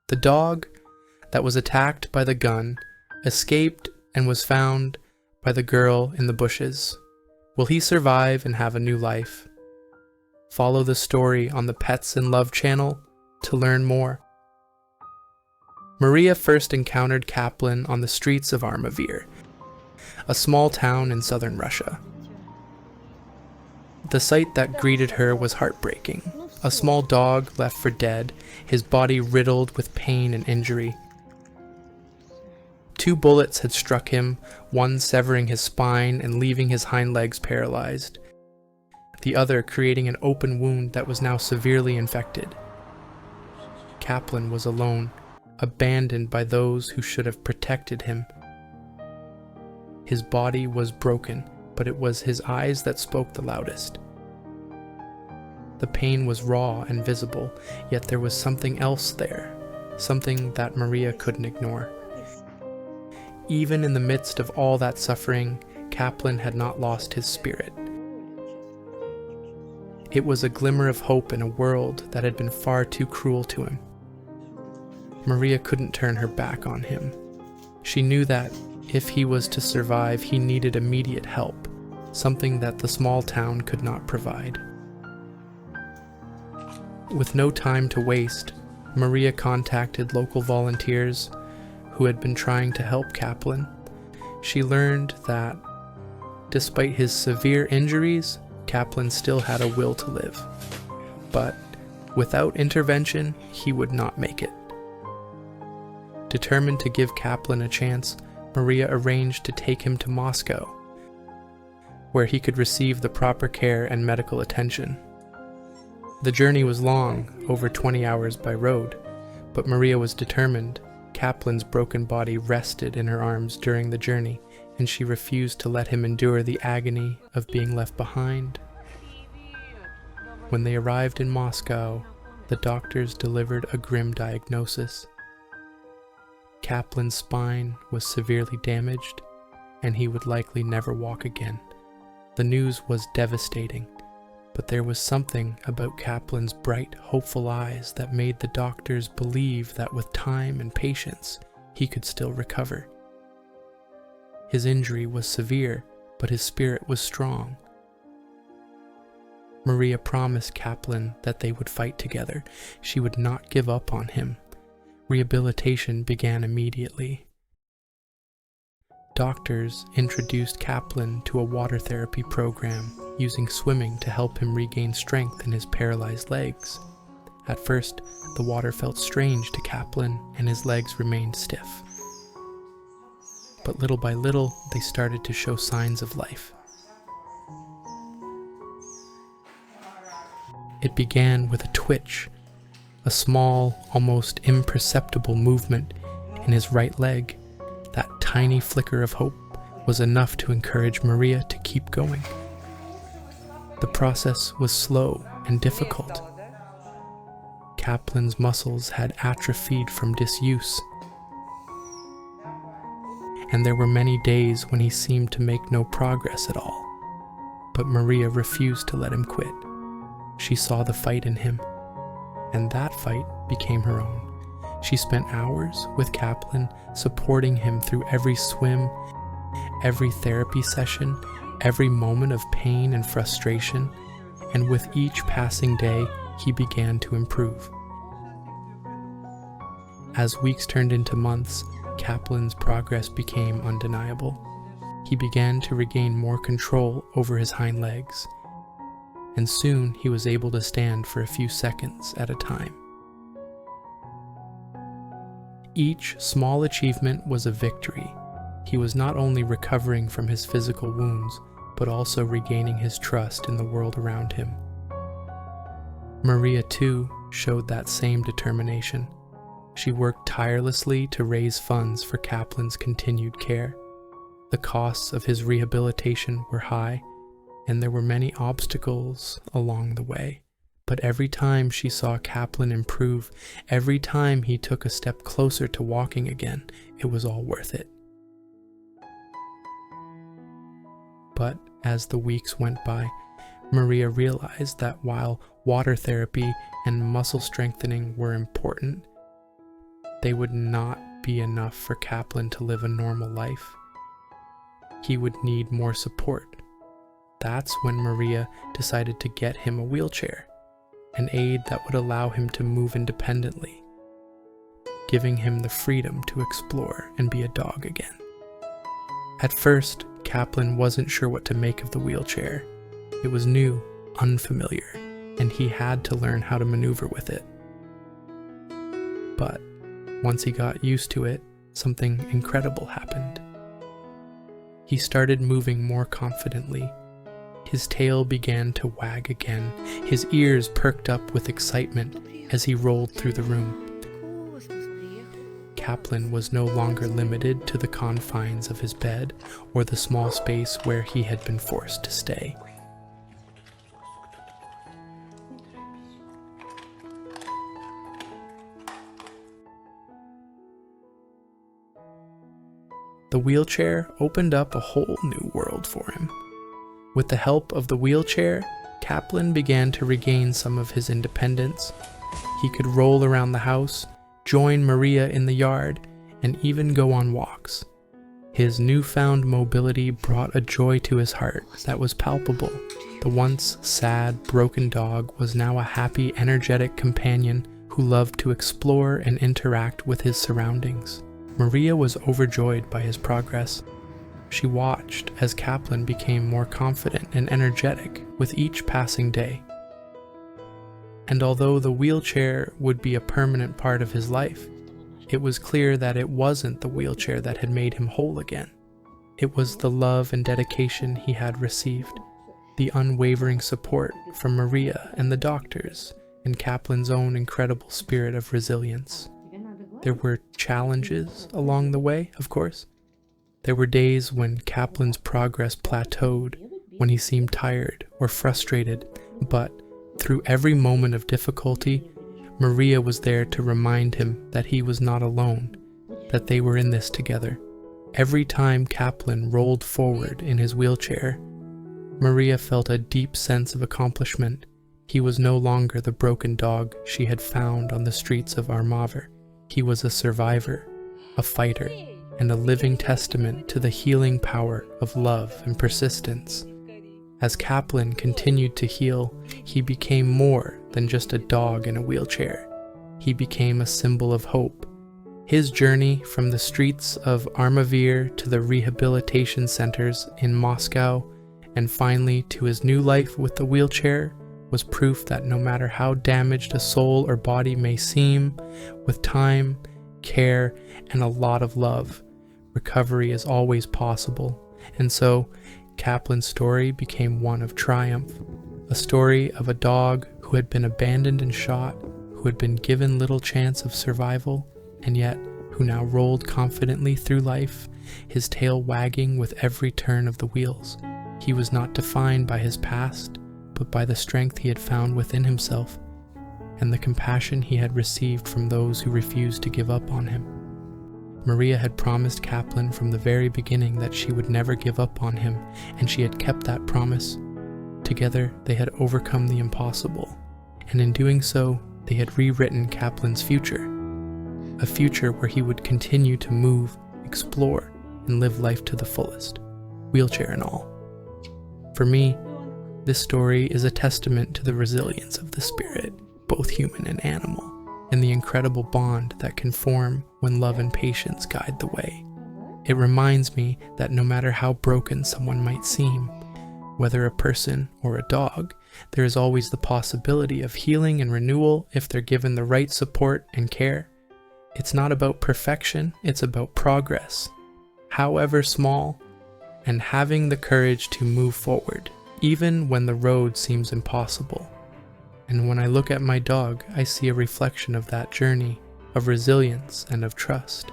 The dog that was attacked by the gun escaped and was found by the girl in the bushes. Will he survive and have a new life? Follow the story on the Pets in Love channel to learn more. Maria first encountered Kaplan on the streets of Armavir, a small town in southern Russia. The sight that greeted her was heartbreaking. A small dog left for dead, his body riddled with pain and injury. 2 bullets had struck him, one severing his spine and leaving his hind legs paralyzed, the other creating an open wound that was now severely infected. Kaplan was alone, abandoned by those who should have protected him. His body was broken, but it was his eyes that spoke the loudest. The pain was raw and visible, yet there was something else there, something that Maria couldn't ignore. Even in the midst of all that suffering, Kaplan had not lost his spirit. It was a glimmer of hope in a world that had been far too cruel to him. Maria couldn't turn her back on him. She knew that if he was to survive, he needed immediate help, something that the small town could not provide. With no time to waste, Maria contacted local volunteers who had been trying to help Kaplan. She learned that, despite his severe injuries, Kaplan still had a will to live. But without intervention, he would not make it. Determined to give Kaplan a chance, Maria arranged to take him to Moscow, where he could receive the proper care and medical attention. The journey was long, over 20 hours by road, but Maria was determined. Kaplan's broken body rested in her arms during the journey, and she refused to let him endure the agony of being left behind. When they arrived in Moscow, the doctors delivered a grim diagnosis. Kaplan's spine was severely damaged, and he would likely never walk again. The news was devastating, but there was something about Kaplan's bright, hopeful eyes that made the doctors believe that with time and patience, he could still recover. His injury was severe, but his spirit was strong. Maria promised Kaplan that they would fight together. She would not give up on him. Rehabilitation began immediately. Doctors introduced Kaplan to a water therapy program, using swimming to help him regain strength in his paralyzed legs. At first, the water felt strange to Kaplan, and his legs remained stiff. But little by little, they started to show signs of life. It began with a twitch, a small, almost imperceptible movement in his right leg. That tiny flicker of hope was enough to encourage Maria to keep going. The process was slow and difficult. Kaplan's muscles had atrophied from disuse, and there were many days when he seemed to make no progress at all. But Maria refused to let him quit. She saw the fight in him, and that fight became her own. She spent hours with Kaplan, supporting him through every swim, every therapy session, every moment of pain and frustration, and with each passing day, he began to improve. As weeks turned into months, Kaplan's progress became undeniable. He began to regain more control over his hind legs, and soon he was able to stand for a few seconds at a time. Each small achievement was a victory. He was not only recovering from his physical wounds, but also regaining his trust in the world around him. Maria, too, showed that same determination. She worked tirelessly to raise funds for Kaplan's continued care. The costs of his rehabilitation were high, and there were many obstacles along the way. But every time she saw Kaplan improve, every time he took a step closer to walking again, it was all worth it. But as the weeks went by, Maria realized that while water therapy and muscle strengthening were important, they would not be enough for Kaplan to live a normal life. He would need more support. That's when Maria decided to get him a wheelchair, an aid that would allow him to move independently, giving him the freedom to explore and be a dog again. At first, Kaplan wasn't sure what to make of the wheelchair. It was new, unfamiliar, and he had to learn how to maneuver with it. But once he got used to it, something incredible happened. He started moving more confidently. His tail began to wag again. His ears perked up with excitement as he rolled through the room. Kaplan was no longer limited to the confines of his bed or the small space where he had been forced to stay. The wheelchair opened up a whole new world for him. With the help of the wheelchair, Kaplan began to regain some of his independence. He could roll around the house, join Maria in the yard, and even go on walks. His newfound mobility brought a joy to his heart that was palpable. The once sad, broken dog was now a happy, energetic companion who loved to explore and interact with his surroundings. Maria was overjoyed by his progress. She watched as Kaplan became more confident and energetic with each passing day. And although the wheelchair would be a permanent part of his life, it was clear that it wasn't the wheelchair that had made him whole again. It was the love and dedication he had received, the unwavering support from Maria and the doctors, and Kaplan's own incredible spirit of resilience. There were challenges along the way, of course. There were days when Kaplan's progress plateaued, when he seemed tired or frustrated, but through every moment of difficulty, Maria was there to remind him that he was not alone, that they were in this together. Every time Kaplan rolled forward in his wheelchair, Maria felt a deep sense of accomplishment. He was no longer the broken dog she had found on the streets of Armaver. He was a survivor, a fighter, and a living testament to the healing power of love and persistence. As Kaplan continued to heal, he became more than just a dog in a wheelchair. He became a symbol of hope. His journey from the streets of Armaver to the rehabilitation centers in Moscow, and finally to his new life with the wheelchair, was proof that no matter how damaged a soul or body may seem, with time, care, and a lot of love, recovery is always possible. And so, Kaplan's story became one of triumph, a story of a dog who had been abandoned and shot, who had been given little chance of survival, and yet who now rolled confidently through life, his tail wagging with every turn of the wheels. He was not defined by his past, but by the strength he had found within himself, and the compassion he had received from those who refused to give up on him. Maria had promised Kaplan from the very beginning that she would never give up on him, and she had kept that promise. Together, they had overcome the impossible, and in doing so, they had rewritten Kaplan's future. A future where he would continue to move, explore, and live life to the fullest, wheelchair and all. For me, this story is a testament to the resilience of the spirit, both human and animal, and the incredible bond that can form when love and patience guide the way. It reminds me that no matter how broken someone might seem, whether a person or a dog, there is always the possibility of healing and renewal if they're given the right support and care. It's not about perfection, it's about progress, however small, and having the courage to move forward, even when the road seems impossible. And when I look at my dog, I see a reflection of that journey, of resilience and of trust.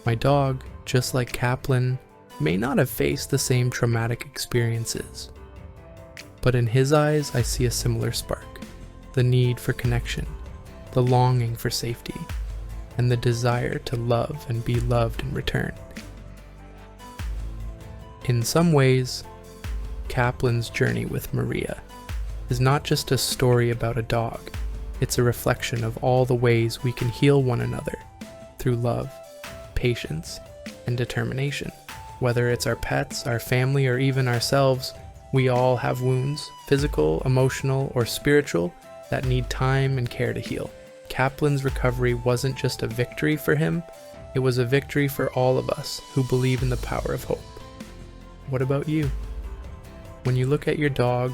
My dog, just like Kaplan, may not have faced the same traumatic experiences, but in his eyes I see a similar spark, the need for connection, the longing for safety, and the desire to love and be loved in return. In some ways, Kaplan's journey with Maria is not just a story about a dog, It's a reflection of all the ways we can heal one another through love, patience, and determination. Whether it's our pets, our family, or even ourselves, we all have wounds, physical, emotional, or spiritual, that need time and care to heal. Kaplan's recovery wasn't just a victory for him, it was a victory for all of us who believe in the power of hope. What about you? When you look at your dog,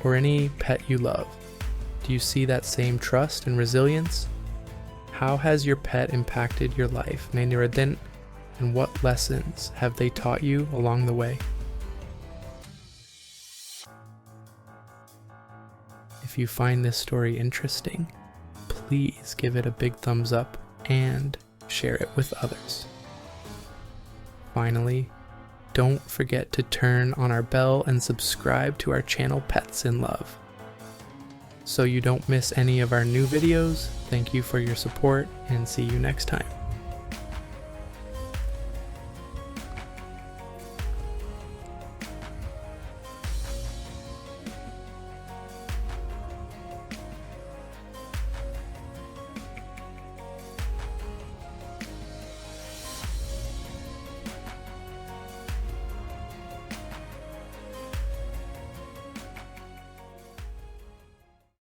or any pet you love, do you see that same trust and resilience? How has your pet impacted your life, and what lessons have they taught you along the way? If you find this story interesting, please give it a big thumbs up and share it with others. Finally, don't forget to turn on our bell and subscribe to our channel Pets in Love, so you don't miss any of our new videos. Thank you for your support, and see you next time.